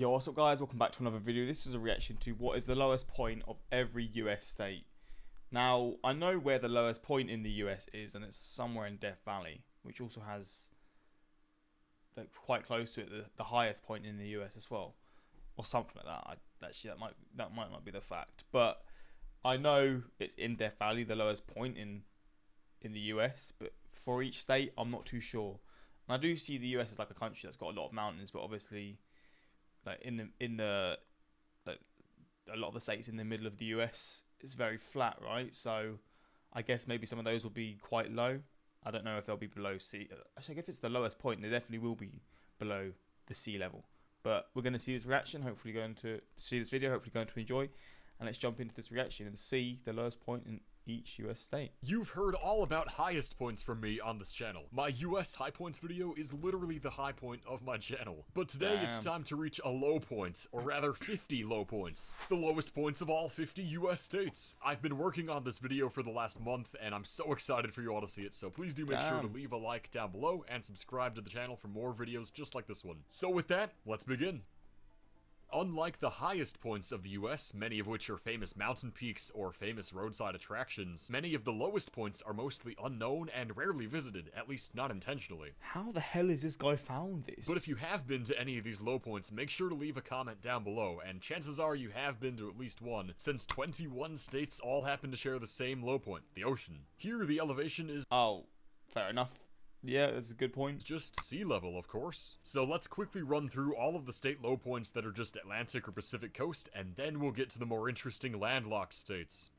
Yo, what's up guys, welcome back to another video. This is a reaction to what is the lowest point of every US state. Now, I know where the lowest point in the US is, and it's somewhere in Death Valley, which also has like quite close to it the highest point in the US as well, or something like that. Actually, that might not be the fact, but I know it's in Death Valley, the lowest point in the US, but for each state, I'm not too sure. And I do see the US as like a country that's got a lot of mountains, but obviously, like like a lot of the states in the middle of the US is very flat, right? So I guess maybe some of those will be quite low. I don't know if they'll be below sea. Actually, if it's the lowest point, they definitely will be below the sea level. But we're going to see this reaction. Hopefully, going to see this video. Hopefully, going to enjoy. And let's jump into this reaction and see the lowest point in each US state. You've heard all about highest points from me on this channel. My US high points video is literally the high point of my channel. But today it's time to reach a low point, or rather 50 low points. The lowest points of all 50 US states. I've been working on this video for the last month and I'm so excited for you all to see it, so please do make sure to leave a like down below and subscribe to the channel for more videos just like this one. So with that, let's begin. Unlike the highest points of the US, many of which are famous mountain peaks or famous roadside attractions, many of the lowest points are mostly unknown and rarely visited, at least not intentionally. How the hell is this guy found this? But if you have been to any of these low points, make sure to leave a comment down below, and chances are you have been to at least one, since 21 states all happen to share the same low point, the ocean. Here, the elevation is— oh, fair enough. Yeah, that's a good point. Just sea level, of course. So let's quickly run through all of the state low points that are just Atlantic or Pacific coast, and then we'll get to the more interesting landlocked states.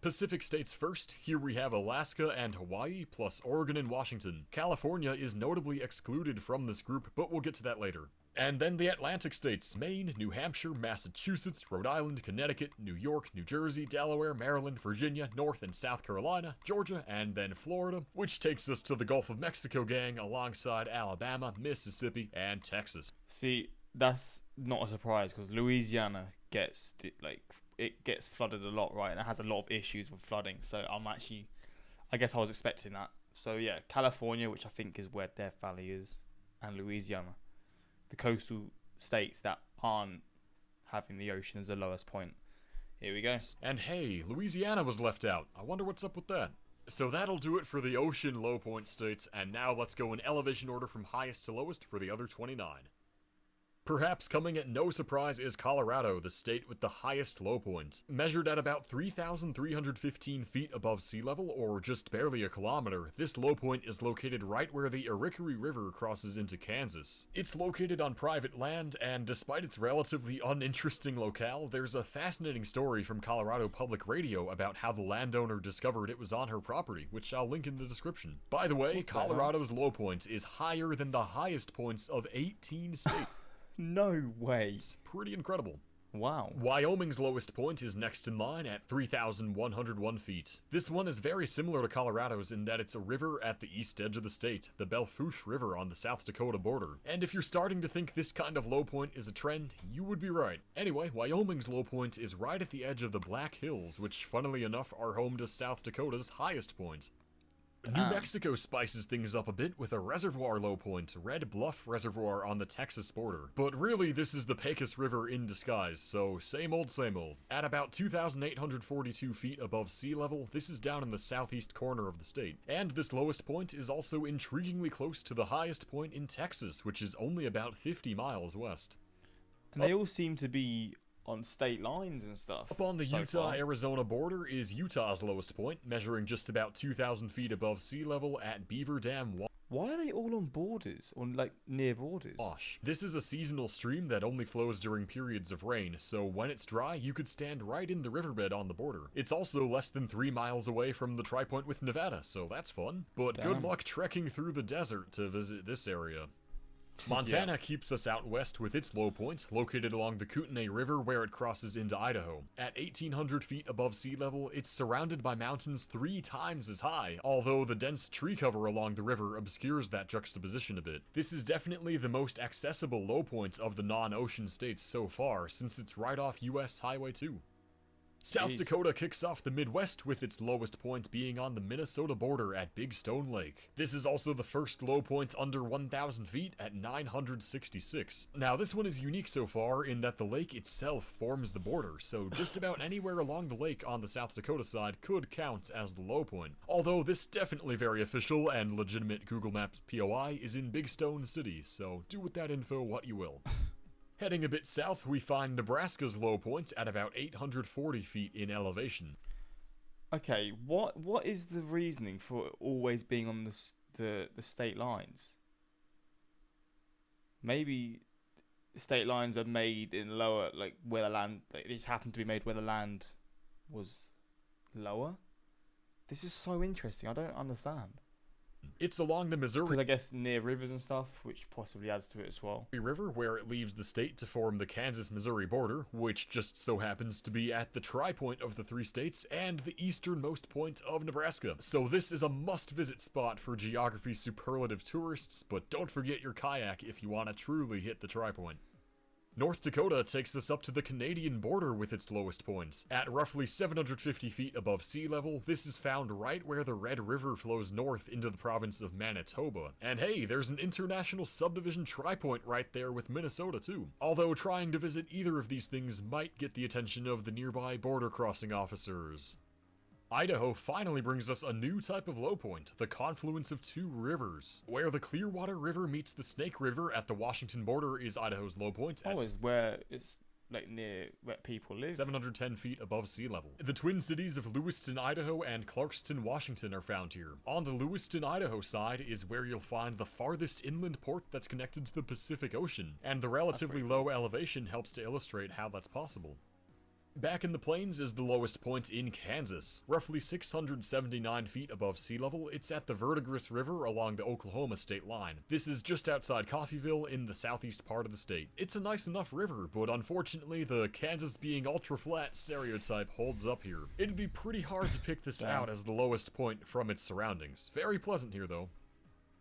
Pacific states first. Here we have Alaska and Hawaii, plus Oregon and Washington. California is notably excluded from this group, but we'll get to that later. And then the Atlantic states: Maine, New Hampshire, Massachusetts, Rhode Island, Connecticut, New York, New Jersey, Delaware, Maryland, Virginia, North and South Carolina, Georgia, and then Florida, which takes us to the Gulf of Mexico gang alongside Alabama, Mississippi, and Texas. See, that's not a surprise because Louisiana gets it gets flooded a lot, right? And it has a lot of issues with flooding. So I guess I was expecting that. So yeah, California, which I think is where Death Valley is, and Louisiana, the coastal states that aren't having the ocean as the lowest point. Here we go. And hey, Louisiana was left out. I wonder what's up with that. So that'll do it for the ocean low point states, and now let's go in elevation order from highest to lowest for the other 29. Perhaps coming at no surprise is Colorado, the state with the highest low point. Measured at about 3,315 feet above sea level, or just barely a kilometer, this low point is located right where the Arickaree River crosses into Kansas. It's located on private land, and despite its relatively uninteresting locale, there's a fascinating story from Colorado Public Radio about how the landowner discovered it was on her property, which I'll link in the description. By the way, Colorado's low point is higher than the highest points of 18 states. No way. It's pretty incredible. Wow. Wyoming's lowest point is next in line at 3,101 feet. This one is very similar to Colorado's in that it's a river at the east edge of the state, the Belle Fourche River on the South Dakota border. And if you're starting to think this kind of low point is a trend, you would be right. Anyway, Wyoming's low point is right at the edge of the Black Hills, which funnily enough are home to South Dakota's highest point. New Mexico spices things up a bit with a reservoir low point, Red Bluff Reservoir on the Texas border. But really, this is the Pecos River in disguise, so same old same old. At about 2,842 feet above sea level, this is down in the southeast corner of the state. And this lowest point is also intriguingly close to the highest point in Texas, which is only about 50 miles west. And they all seem to be on state lines and stuff. Up on the Utah-Arizona border is Utah's lowest point, measuring just about 2,000 feet above sea level at Beaver Dam. Why are they all on borders, or like near borders? Gosh. This is a seasonal stream that only flows during periods of rain, so when it's dry, you could stand right in the riverbed on the border. It's also less than 3 miles away from the tri-point with Nevada, so that's fun. But good luck trekking through the desert to visit this area. Montana keeps us out west with its low point, located along the Kootenai River where it crosses into Idaho. At 1,800 feet above sea level, it's surrounded by mountains 3 times as high, although the dense tree cover along the river obscures that juxtaposition a bit. This is definitely the most accessible low point of the non-ocean states so far, since it's right off US Highway 2. South Jeez. Dakota kicks off the Midwest with its lowest point being on the Minnesota border at Big Stone Lake. This is also the first low point under 1,000 feet at 966. Now this one is unique so far in that the lake itself forms the border, so just about anywhere along the lake on the South Dakota side could count as the low point. Although this definitely very official and legitimate Google Maps POI is in Big Stone City, so do with that info what you will. Heading a bit south, we find Nebraska's low point at about 840 feet in elevation. Okay, what is the reasoning for it always being on the state lines? Maybe state lines are made in lower, like where the land, like, they just happen to be made where the land was lower. This is so interesting. I don't understand. It's along the Because Missouri I guess near rivers and stuff, which possibly adds to it as well. River, where it leaves the state to form the Kansas-Missouri border, which just so happens to be at the tri-point of the three states and the easternmost point of Nebraska. So this is a must-visit spot for geography superlative tourists, but don't forget your kayak if you want to truly hit the tri-point. North Dakota takes us up to the Canadian border with its lowest points. At roughly 750 feet above sea level, this is found right where the Red River flows north into the province of Manitoba. And hey, there's an international subdivision tri-point right there with Minnesota too. Although trying to visit either of these things might get the attention of the nearby border crossing officers. Idaho finally brings us a new type of low point, the confluence of two rivers. Where the Clearwater River meets the Snake River at the Washington border is Idaho's low point. Oh, is where it's like near where people live. 710 feet above sea level. The twin cities of Lewiston, Idaho and Clarkston, Washington are found here. On the Lewiston, Idaho side is where you'll find the farthest inland port that's connected to the Pacific Ocean, and the relatively low elevation helps to illustrate how that's possible. Back in the plains is the lowest point in Kansas. Roughly 679 feet above sea level, it's at the Verdigris River along the Oklahoma state line. This is just outside Coffeyville in the southeast part of the state. It's a nice enough river, but unfortunately the Kansas being ultra-flat stereotype holds up here. It'd be pretty hard to pick this out as the lowest point from its surroundings. Very pleasant here though.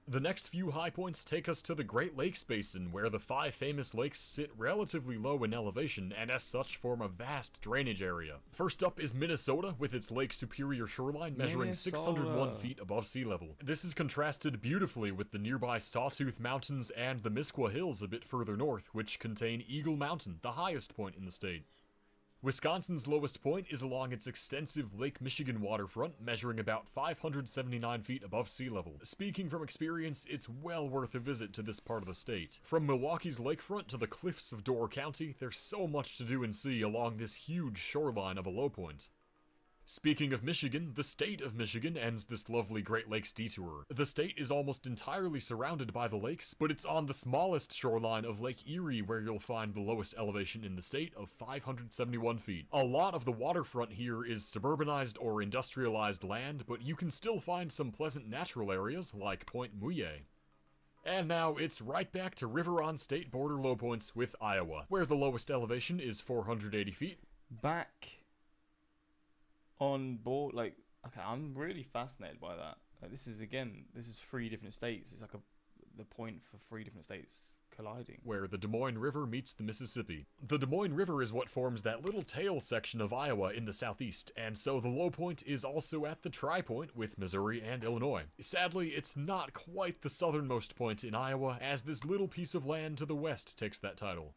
The next few high points take us to the Great Lakes Basin, where the 5 famous lakes sit relatively low in elevation and as such form a vast drainage area. First up is Minnesota, with its Lake Superior shoreline measuring 601 feet above sea level. This is contrasted beautifully with the nearby Sawtooth Mountains and the Misquah Hills a bit further north, which contain Eagle Mountain, the highest point in the state. Wisconsin's lowest point is along its extensive Lake Michigan waterfront, measuring about 579 feet above sea level. Speaking from experience, it's well worth a visit to this part of the state. From Milwaukee's lakefront to the cliffs of Door County, there's so much to do and see along this huge shoreline of a low point. Speaking of Michigan, the state of Michigan ends this lovely Great Lakes detour. The state is almost entirely surrounded by the lakes, but it's on the smallest shoreline of Lake Erie where you'll find the lowest elevation in the state of 571 feet. A lot of the waterfront here is suburbanized or industrialized land, but you can still find some pleasant natural areas like Point Mouillet. And now it's right back to river-on-state border low points with Iowa, where the lowest elevation is 480 feet. Back on board, like, okay, I'm really fascinated by that. Like, this is 3 different states. It's like the point for 3 different states colliding. Where the Des Moines River meets the Mississippi. The Des Moines River is what forms that little tail section of Iowa in the southeast, and so the low point is also at the tri-point with Missouri and Illinois. Sadly, it's not quite the southernmost point in Iowa, as this little piece of land to the west takes that title.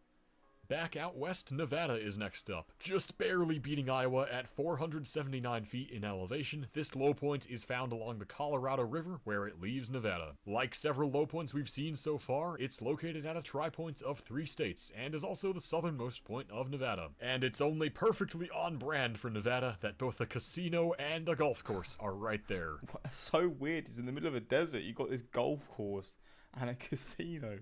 Back out west, Nevada is next up. Just barely beating Iowa at 479 feet in elevation, this low point is found along the Colorado River where it leaves Nevada. Like several low points we've seen so far, it's located at a tri-point of 3 states and is also the southernmost point of Nevada. And it's only perfectly on brand for Nevada that both a casino and a golf course are right there. What's so weird is in the middle of a desert, you've got this golf course and a casino.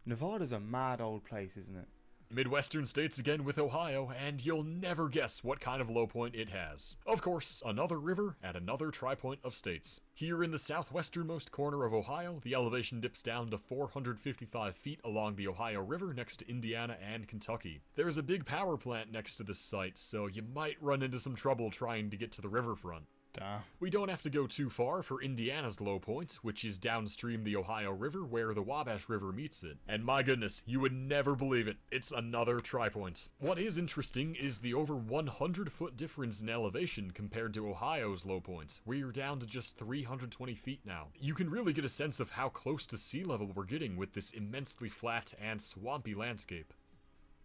Nevada's a mad old place, isn't it? Midwestern states again with Ohio, and you'll never guess what kind of low point it has. Of course, another river at another tri-point of states. Here in the southwesternmost corner of Ohio, the elevation dips down to 455 feet along the Ohio River next to Indiana and Kentucky. There's a big power plant next to this site, so you might run into some trouble trying to get to the riverfront. Damn. We don't have to go too far for Indiana's low point, which is downstream the Ohio River where the Wabash River meets it. And my goodness, you would never believe it, it's another tri-point. What is interesting is the over 100-foot difference in elevation compared to Ohio's low point, where you're down to just 320 feet now. You can really get a sense of how close to sea level we're getting with this immensely flat and swampy landscape.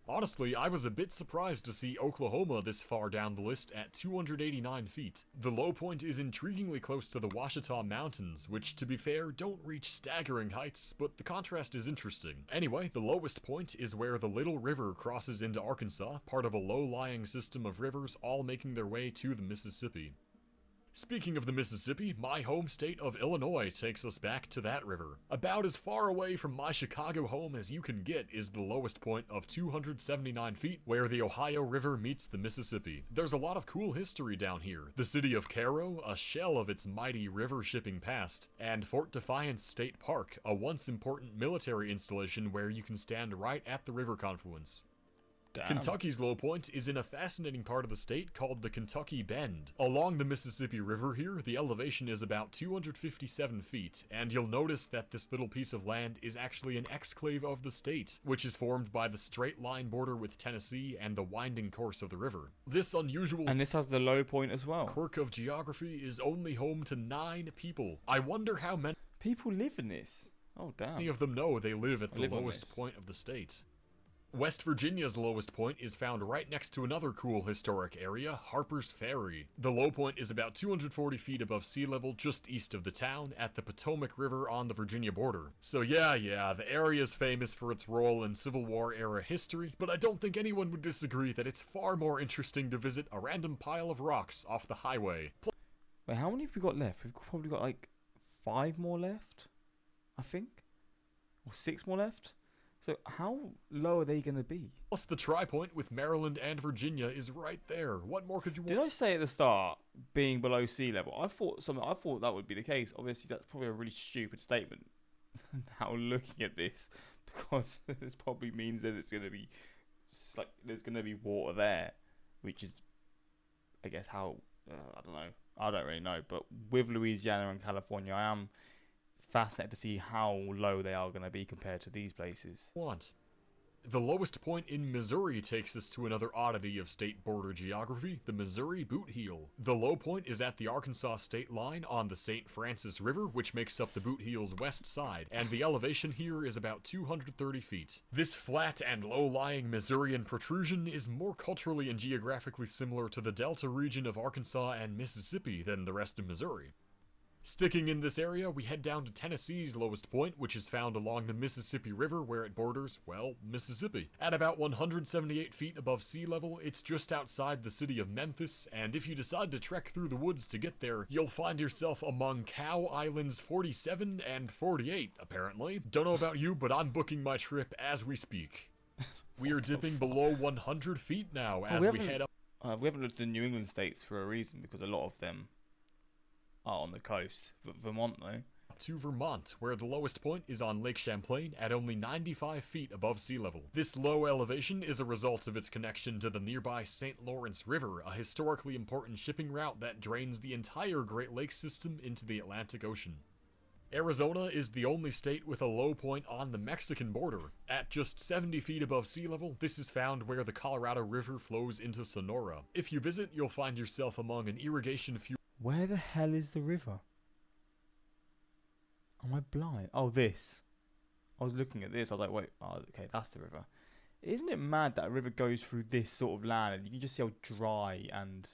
Honestly, I was a bit surprised to see Oklahoma this far down the list at 289 feet. The low point is intriguingly close to the Ouachita Mountains, which, to be fair, don't reach staggering heights, but the contrast is interesting. Anyway, the lowest point is where the Little River crosses into Arkansas, part of a low-lying system of rivers all making their way to the Mississippi. Speaking of the Mississippi, my home state of Illinois takes us back to that river. About as far away from my Chicago home as you can get is the lowest point of 279 feet, where the Ohio River meets the Mississippi. There's a lot of cool history down here. The city of Cairo, a shell of its mighty river shipping past, and Fort Defiance State Park, a once important military installation where you can stand right at the river confluence. Damn. Kentucky's low point is in a fascinating part of the state called the Kentucky Bend. Along the Mississippi River here, the elevation is about 257 feet, and you'll notice that this little piece of land is actually an exclave of the state, which is formed by the straight line border with Tennessee and the winding course of the river. This unusual And this has the low point as well. quirk of geography is only home to 9 people. I wonder how many People live in this. Oh, damn. of them know they live at the live on lowest this. point of the state. West Virginia's lowest point is found right next to another cool historic area, Harper's Ferry. The low point is about 240 feet above sea level just east of the town at the Potomac River on the Virginia border. So yeah, the area is famous for its role in Civil War era history, but I don't think anyone would disagree that it's far more interesting to visit a random pile of rocks off the highway. Wait, how many have we got left? We've probably got like 5 more left, I think. Or 6 more left. So how low are they going to be? Plus the tri-point with Maryland and Virginia is right there. What more could you want? Did I say at the start being below sea level? I thought that would be the case. Obviously, that's probably a really stupid statement. Now looking at this, because this probably means that it's going to be like there's going to be water there, which is, I guess, how I don't know. I don't really know. But with Louisiana and California, I am fascinated to see how low they are going to be compared to these places. The lowest point in Missouri takes us to another oddity of state border geography, the Missouri Boot Heel. The low point is at the Arkansas state line on the St. Francis River, which makes up the Boot Heel's west side, and the elevation here is about 230 feet. This flat and low-lying Missourian protrusion is more culturally and geographically similar to the Delta region of Arkansas and Mississippi than the rest of Missouri. Sticking in this area, we head down to Tennessee's lowest point, which is found along the Mississippi River where it borders, well, Mississippi. At about 178 feet above sea level, it's just outside the city of Memphis, and if you decide to trek through the woods to get there, you'll find yourself among Cow Islands 47 and 48, apparently. Don't know about you, but I'm booking my trip as we speak. We are dipping below 100 feet now as we head up. We haven't looked at the New England states for a reason, because a lot of them are on the coast. Vermont, though. To Vermont, where the lowest point is on Lake Champlain at only 95 feet above sea level. This low elevation is a result of its connection to the nearby St. Lawrence River, a historically important shipping route that drains the entire Great Lakes system into the Atlantic Ocean. Arizona is the only state with a low point on the Mexican border. At just 70 feet above sea level, this is found where the Colorado River flows into Sonora. If you visit, you'll find yourself among an irrigation fuel. Where the hell is the river? Am I blind? Oh, this. I was looking at this. I was like, wait. Oh, okay, that's the river. Isn't it mad that a river goes through this sort of land and you can just see how dry and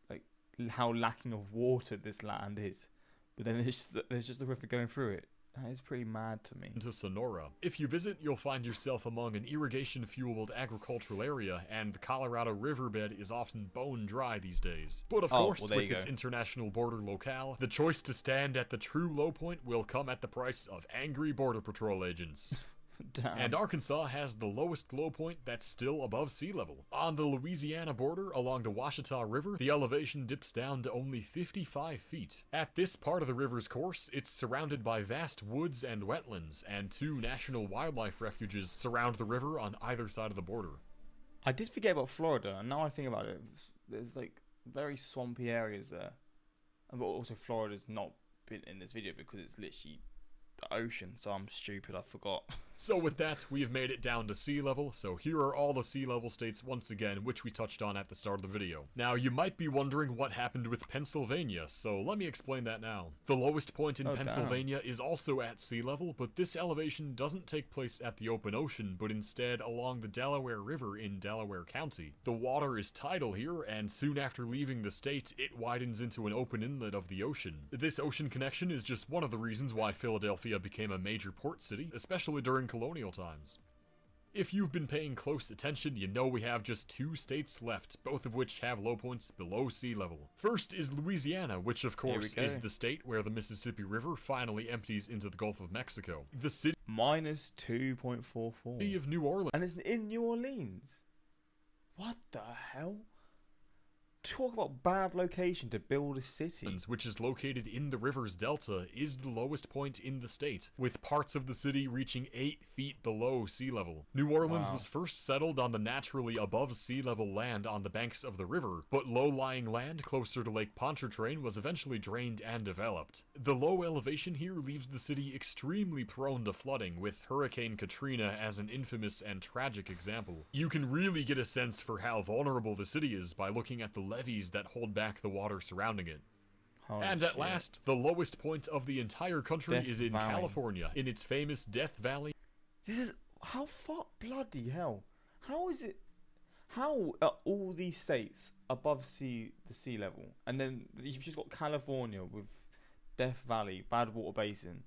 like how lacking of water this land is? But then there's just a river going through it. That is pretty mad to me. Into Sonora. If you visit, you'll find yourself among an irrigation-fueled agricultural area, and the Colorado riverbed is often bone dry these days. But of course, with its international border locale, the choice to stand at the true low point will come at the price of angry border patrol agents. Damn. And Arkansas has the lowest low point that's still above sea level. On the Louisiana border along the Ouachita River, the elevation dips down to only 55 feet. At this part of the river's course, it's surrounded by vast woods and wetlands, and 2 national wildlife refuges surround the river on either side of the border. I did forget about Florida, and now I think about it, there's like very swampy areas there. And also Florida's not been in this video because it's literally the ocean, so I'm stupid, I forgot. So with that, we have made it down to sea level, so here are all the sea level states once again, which we touched on at the start of the video. Now, you might be wondering what happened with Pennsylvania, so let me explain that now. The lowest point in Pennsylvania is also at sea level, but this elevation doesn't take place at the open ocean, but instead along the Delaware River in Delaware County. The water is tidal here, and soon after leaving the state, it widens into an open inlet of the ocean. This ocean connection is just one of the reasons why Philadelphia became a major port city, especially during colonial times. If you've been paying close attention, you know we have just 2 states left, both of which have low points below sea level. First is Louisiana, which of course is the state where the Mississippi River finally empties into the Gulf of Mexico. The city minus 2.44 of New Orleans. And it's in New Orleans. What the hell? Talk about bad location to build a city. Which is located in the river's delta, is the lowest point in the state, with parts of the city reaching 8 feet below sea level. New Orleans was first settled on the naturally above sea level land on the banks of the river, but low-lying land closer to Lake Pontchartrain was eventually drained and developed. The low elevation here leaves the city extremely prone to flooding, with Hurricane Katrina as an infamous and tragic example. You can really get a sense for how vulnerable the city is by looking at the levees that hold back the water surrounding it. And at last, the lowest point of the entire country is in California, in its famous Death Valley. This is, how far, bloody hell, how is it, how are all these states above the sea level, and then you've just got California with Death Valley, Badwater Basin,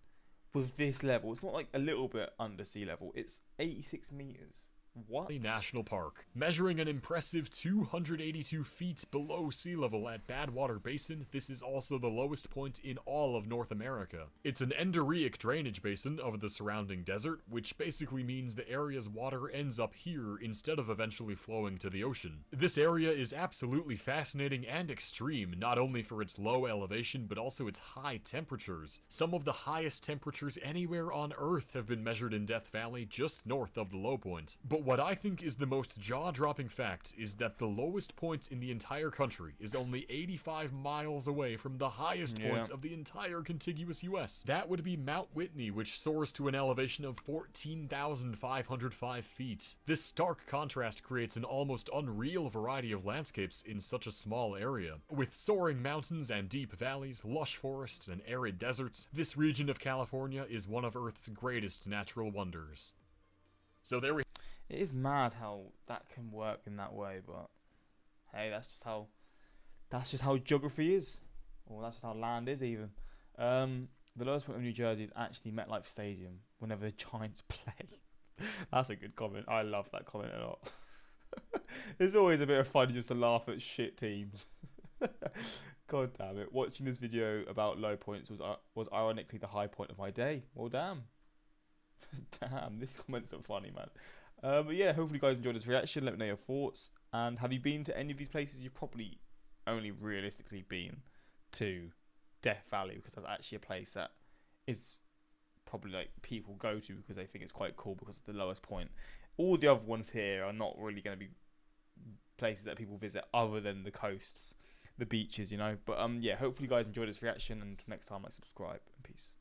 with this level? It's not like a little bit under sea level, it's 86 meters. What? National Park, measuring an impressive 282 feet below sea level at Badwater Basin. This is also the lowest point in all of North America. It's an endorheic drainage basin of the surrounding desert, which basically means the area's water ends up here instead of eventually flowing to the ocean. This area is absolutely fascinating and extreme, not only for its low elevation, but also its high temperatures. Some of the highest temperatures anywhere on Earth have been measured in Death Valley, just north of the low point. But what I think is the most jaw-dropping fact is that the lowest point in the entire country is only 85 miles away from the highest point of the entire contiguous US. That would be Mount Whitney, which soars to an elevation of 14,505 feet. This stark contrast creates an almost unreal variety of landscapes in such a small area. With soaring mountains and deep valleys, lush forests and arid deserts, this region of California is one of Earth's greatest natural wonders. So there we. It is mad how that can work in that way, but hey, that's just how geography is, or that's just how land is even. The lowest point of New Jersey is actually MetLife Stadium whenever the Giants play. That's a good comment. I love that comment a lot. It's always a bit of fun just to laugh at shit teams. God damn it! Watching this video about low points was ironically the high point of my day. Well, damn. Damn, this comments are funny, man. But yeah, hopefully you guys enjoyed this reaction. Let me know your thoughts. And have you been to any of these places? You've probably only realistically been to Death Valley, because that's actually a place that is probably like people go to because they think it's quite cool because it's the lowest point. All the other ones here are not really going to be places that people visit other than the coasts, the beaches, you know. But yeah, hopefully you guys enjoyed this reaction, and until next time, subscribe and peace.